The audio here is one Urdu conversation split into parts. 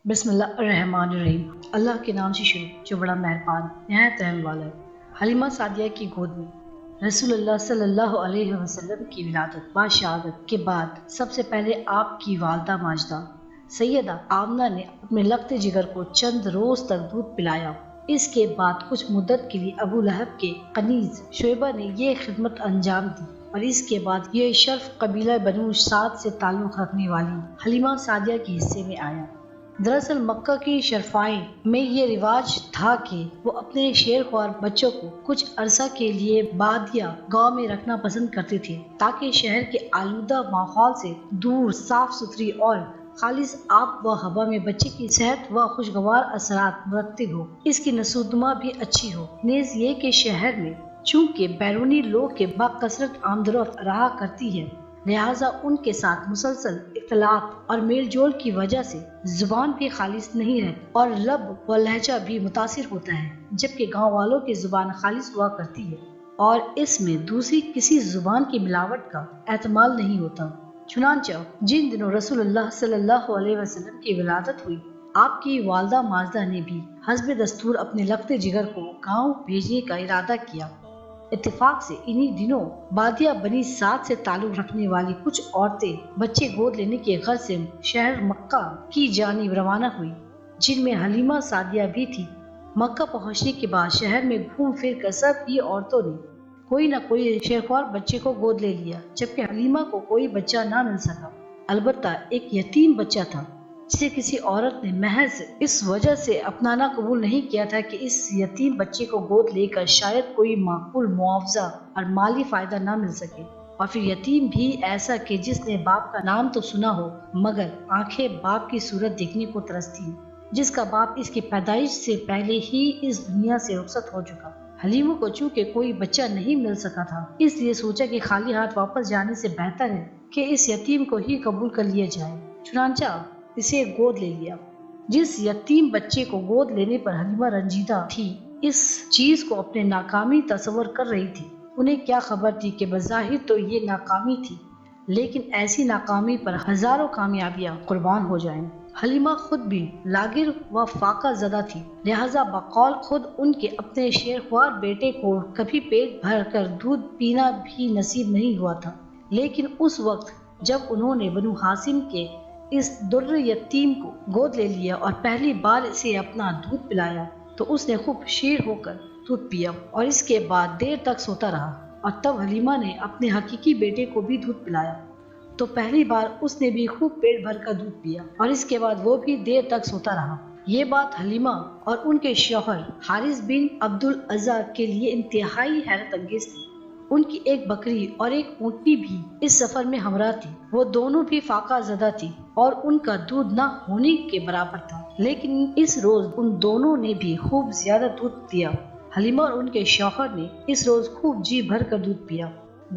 بسم اللہ الرحمن الرحیم۔ اللہ کے نام سے شروع جو بڑا مہربان نہایت رحم والا ہے۔ حلیمہ سعدیہ کی گود میں رسول اللہ صلی اللہ علیہ وسلم کی ولادت با شہادت کے بعد سب سے پہلے آپ کی والدہ ماجدہ سیدہ آمنہ نے اپنے لگتے جگر کو چند روز تک دودھ پلایا۔ اس کے بعد کچھ مدت کے لیے ابو لہب کے کنیز شعیبہ نے یہ خدمت انجام دی اور اس کے بعد یہ شرف قبیلہ بنو سعد سے تعلق رکھنے والی حلیمہ سعدیہ کے حصے میں آیا۔ دراصل مکہ کی شرفائیں میں یہ رواج تھا کہ وہ اپنے شیر خوار بچوں کو کچھ عرصہ کے لیے بادیہ گاؤں میں رکھنا پسند کرتے تھے تاکہ شہر کے آلودہ ماحول سے دور صاف ستھری اور خالص آب و ہوا میں بچے کی صحت و خوشگوار اثرات مرتب ہو، اس کی نشوونما بھی اچھی ہو۔ نیز یہ کہ شہر میں چونکہ بیرونی لوگ کے بکثرت آمد و رفت رہا کرتی ہے، لہٰذا ان کے ساتھ مسلسل اختلاط اور میل جول کی وجہ سے زبان بھی خالص نہیں رہتی اور لب و لہجہ بھی متاثر ہوتا ہے، جبکہ گاؤں والوں کی زبان خالص ہوا کرتی ہے اور اس میں دوسری کسی زبان کی ملاوٹ کا احتمال نہیں ہوتا۔ چنانچہ جن دنوں رسول اللہ صلی اللہ علیہ وسلم کی ولادت ہوئی، آپ کی والدہ ماجدہ نے بھی حسب دستور اپنے لگتے جگر کو گاؤں بھیجنے کا ارادہ کیا۔ اتفاق سے انہی دنوں بادیہ بنی سعد سے تعلق رکھنے والی کچھ عورتیں بچے گود لینے کے غرض سے شہر مکہ کی جانب روانہ ہوئی، جن میں حلیمہ سعدیہ بھی تھی۔ مکہ پہنچنے کے بعد شہر میں گھوم پھر کر سب ہی عورتوں نے کوئی نہ کوئی شیرخوار بچے کو گود لے لیا، جبکہ حلیمہ کو کوئی بچہ نہ مل سکا۔ البتہ ایک یتیم بچہ تھا جسے کسی عورت نے محض اس وجہ سے اپنانا قبول نہیں کیا تھا کہ اس یتیم بچے کو گود لے کر شاید کوئی معقول معاوضہ اور مالی فائدہ نہ مل سکے، اور پھر یتیم بھی ایسا کہ جس نے باپ کا نام تو سنا ہو مگر آنکھیں باپ کی صورت دیکھنے کو ترستی ہوں، جس کا باپ اس کی پیدائش سے پہلے ہی اس دنیا سے رخصت ہو چکا۔ حلیمہ کو چونکہ کوئی بچہ نہیں مل سکا تھا، اس لیے سوچا کہ خالی ہاتھ واپس جانے سے بہتر ہے کہ اس یتیم کو ہی قبول کر لیا جائے۔ چنانچہ اسے گود لے لیا۔ جس یتیم بچے کو گود لینے پر حلیمہ رنجیدہ تھی، اس چیز کو اپنے ناکامی تصور کر رہی تھی۔ انہیں کیا خبر تھی کہ بظاہر تو یہ ناکامی تھی، لیکن ایسی ناکامی پر ہزاروں کامیابیاں قربان ہو جائیں۔ حلیمہ خود بھی لاغر و فاقہ زدہ تھی، لہذا بقول خود ان کے اپنے شیرخوار بیٹے کو کبھی پیٹ بھر کر دودھ پینا بھی نصیب نہیں ہوا تھا۔ لیکن اس وقت جب انہوں نے بنو ہاشم کے اس در یتیم کو گود لے لیا اور پہلی بار اسے اپنا دودھ پلایا تو اس نے خوب شیر ہو کر دودھ پیا اور اس کے بعد دیر تک سوتا رہا، اور تب حلیمہ نے اپنے حقیقی بیٹے کو بھی دودھ پلایا تو پہلی بار اس نے بھی خوب پیٹ بھر کر دودھ پیا اور اس کے بعد وہ بھی دیر تک سوتا رہا۔ یہ بات حلیمہ اور ان کے شوہر حارث بن عبد العزیٰ کے لیے انتہائی حیرت انگیز تھی۔ ان کی ایک بکری اور ایک اونٹنی بھی اس سفر میں ہمراہ تھی۔ وہ دونوں بھی فاقہ زدہ تھی اور ان کا دودھ نہ ہونے کے برابر تھا، لیکن اس روز ان دونوں نے بھی خوب زیادہ دودھ پیا۔ حلیمہ اور ان کے شوہر نے اس روز خوب جی بھر کر دودھ پیا۔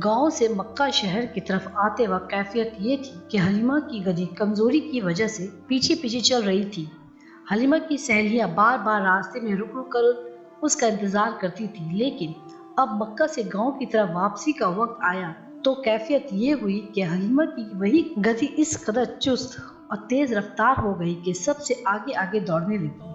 گاؤں سے مکہ شہر کی طرف آتے وقت کیفیت یہ تھی کہ حلیمہ کی گدی کمزوری کی وجہ سے پیچھے پیچھے چل رہی تھی۔ حلیمہ کی سہیلیاں بار بار راستے میں رک رک کر اس کا انتظار کرتی تھی، لیکن اب مکہ سے گاؤں کی طرف واپسی کا وقت آیا تو کیفیت یہ ہوئی کہ حلیمہ کی وہی گدی اس قدر چست اور تیز رفتار ہو گئی کہ سب سے آگے آگے دوڑنے لگی،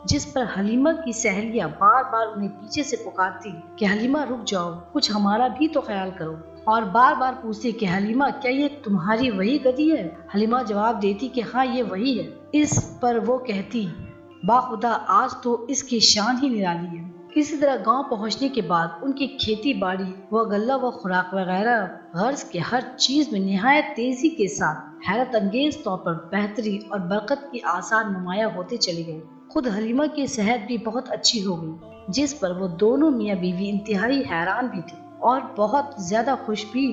جس پر حلیمہ کی سہیلیاں بار بار انہیں پیچھے سے پکارتی کہ حلیمہ رک جاؤ، کچھ ہمارا بھی تو خیال کرو، اور بار بار پوچھتی کہ حلیمہ کیا یہ تمہاری وہی گدی ہے؟ حلیمہ جواب دیتی کہ ہاں یہ وہی ہے۔ اس پر وہ کہتی باخدا آج تو اس کی شان ہی نرالی ہے۔ اسی طرح گاؤں پہنچنے کے بعد ان کی کھیتی باڑی و غلہ و خوراک وغیرہ غرض کے ہر چیز میں نہایت تیزی کے ساتھ حیرت انگیز طور پر بہتری اور برکت کی آثار نمایاں ہوتے چلے گئے۔ خود حلیمہ کی صحت بھی بہت اچھی ہو گئی، جس پر وہ دونوں میاں بیوی انتہائی حیران بھی تھے اور بہت زیادہ خوش بھی،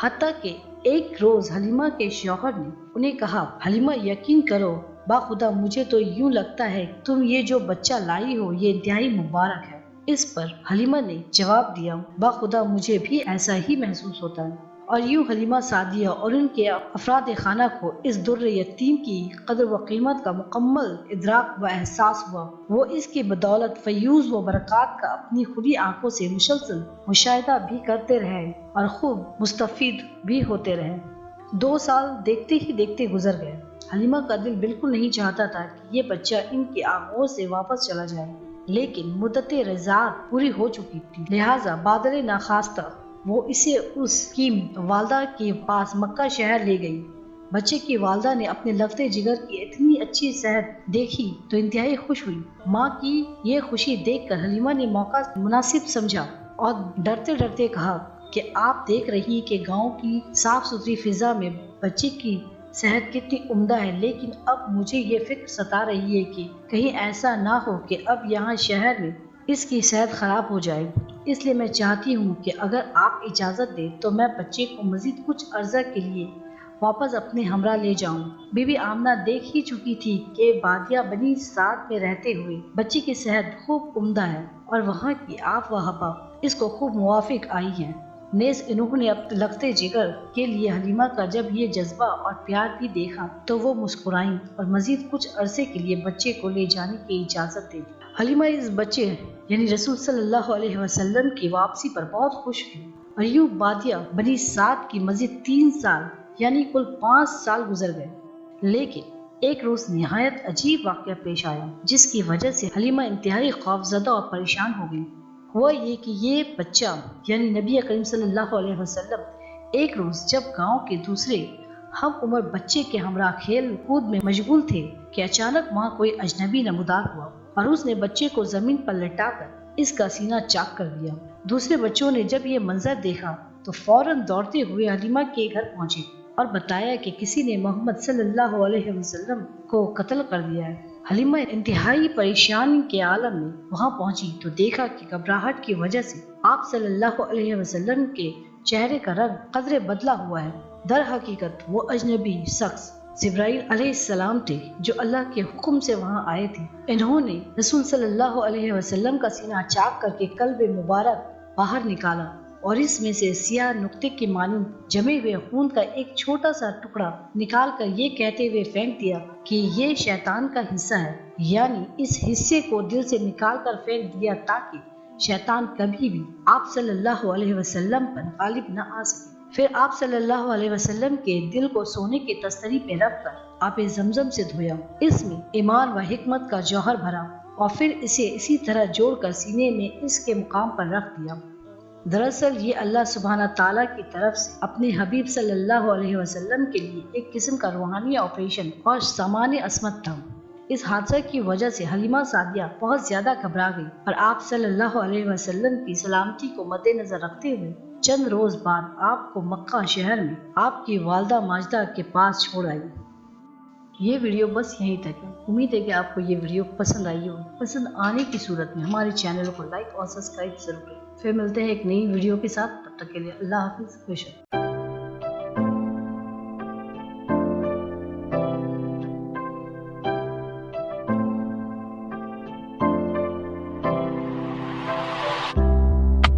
حتیٰ کہ ایک روز حلیمہ کے شوہر نے انہیں کہا حلیمہ یقین کرو باخدا مجھے تو یوں لگتا ہے تم یہ جو بچہ لائی ہو یہ انتہائی مبارک ہے۔ اس پر حلیمہ نے جواب دیا باخدا مجھے بھی ایسا ہی محسوس ہوتا ہے، اور یوں حلیمہ سعدیہ اور ان کے افراد خانہ کو اس در یتیم کی قدر و قیمت کا مکمل ادراک و احساس ہوا۔ وہ اس کی بدولت فیوز و برکات کا اپنی کھلی آنکھوں سے مسلسل مشاہدہ بھی کرتے رہے اور خوب مستفید بھی ہوتے رہے۔ 2 سال دیکھتے ہی دیکھتے گزر گئے۔ حلیمہ کا دل بالکل نہیں چاہتا تھا کہ یہ بچہ ان کی آغوش سے واپس چلا جائے، لیکن مدت رضاعت پوری ہو چکی تھی، لہٰذا بادل ناخواستہ وہ اسے اس کی والدہ کے پاس مکہ شہر لے گئی۔ بچے کی والدہ نے اپنے لگتے جگر کی اتنی اچھی صحت دیکھی تو انتہائی خوش ہوئی۔ ماں کی یہ خوشی دیکھ کر حلیمہ نے موقع مناسب سمجھا اور ڈرتے ڈرتے کہا کہ آپ دیکھ رہی کہ گاؤں کی صاف ستھری فضا میں بچے کی صحت کتنی عمدہ ہے، لیکن اب مجھے یہ فکر ستا رہی ہے کہ کہیں ایسا نہ ہو کہ اب یہاں شہر میں اس کی صحت خراب ہو جائے، اس لیے میں چاہتی ہوں کہ اگر آپ اجازت دیں تو میں بچے کو مزید کچھ عرصہ کے لیے واپس اپنے ہمراہ لے جاؤں۔ بی بی آمنہ دیکھ ہی چکی تھی کہ بادیہ بنی سعد میں رہتے ہوئے بچے کی صحت خوب عمدہ ہے اور وہاں کی آب و ہوا اس کو خوب موافق آئی ہے۔ نیز انہوں نے اپنے لگتے جگر کے لیے حلیمہ کا جب یہ جذبہ اور پیار بھی دیکھا تو وہ مسکرائیں اور مزید کچھ عرصے کے لیے بچے کو لے جانے کی اجازت دے دی۔ حلیمہ اس بچے یعنی رسول صلی اللہ علیہ وسلم کی واپسی پر بہت خوش ہوئی اور یوں بادیہ بنی سعد کی مزید 3 سال یعنی کل 5 سال گزر گئے۔ لیکن ایک روز نہایت عجیب واقعہ پیش آیا جس کی وجہ سے حلیمہ انتہائی خوف زدہ اور پریشان ہو گئی۔ ہوا یہ کہ یہ بچہ یعنی نبی کریم صلی اللہ علیہ وسلم ایک روز جب گاؤں کے دوسرے ہم عمر بچے کے ہمراہ کھیل کود میں مشغول تھے کہ اچانک وہاں کوئی اجنبی نمودار ہوا اور اس نے بچے کو زمین پر لٹا کر اس کا سینہ چاک کر دیا۔ دوسرے بچوں نے جب یہ منظر دیکھا تو فوراً دوڑتے ہوئے حلیمہ کے گھر پہنچے اور بتایا کہ کسی نے محمد صلی اللہ علیہ وسلم کو قتل کر دیا ہے۔ حلیمہ انتہائی پریشانی کے عالم میں وہاں پہنچی تو دیکھا کہ گھبراہٹ کی وجہ سے آپ صلی اللہ علیہ وسلم کے چہرے کا رنگ قدرے بدلا ہوا ہے۔ در حقیقت وہ اجنبی شخص جبرائیل علیہ السلام تھے جو اللہ کے حکم سے وہاں آئے تھے۔ انہوں نے رسول صلی اللہ علیہ وسلم کا سینہ چاک کر کے قلب مبارک باہر نکالا اور اس میں سے سیاہ نقطے کے مانند جمے ہوئے خون کا ایک چھوٹا سا ٹکڑا نکال کر یہ کہتے ہوئے پھینک دیا کہ یہ شیطان کا حصہ ہے، یعنی اس حصے کو دل سے نکال کر پھینک دیا تاکہ شیطان کبھی بھی آپ صلی اللہ علیہ وسلم پر غالب نہ آ سکے۔ پھر آپ صلی اللہ علیہ وسلم کے دل کو سونے کے تستری پہ رکھ کر آب زمزم سے دھویا، اس میں ایمان و حکمت کا جوہر بھرا اور پھر اسے اسی طرح جوڑ کر سینے میں اس کے مقام پر رکھ دیا۔ دراصل یہ اللہ سبحانہ تعالیٰ کی طرف سے اپنے حبیب صلی اللہ علیہ وسلم کے لیے ایک قسم کا روحانی آپریشن اور سامان عصمت تھا۔ اس حادثہ کی وجہ سے حلیمہ سعدیہ بہت زیادہ گھبرا گئی اور آپ صلی اللہ علیہ وسلم کی سلامتی کو مد نظر رکھتے ہوئے چند روز بعد آپ کو مکہ شہر میں آپ کی والدہ ماجدہ کے پاس چھوڑ آئی۔ یہ ویڈیو بس یہیں تک ہے۔ امید ہے کہ آپ کو یہ ویڈیو پسند آئی ہو۔ پسند آنے کی صورت میں ہمارے چینل کو لائک اور سبسکرائب ضرور کریں۔ پھر ملتے ہیں ایک نئی ویڈیو کے ساتھ، تب تک کے لیے اللہ حافظ۔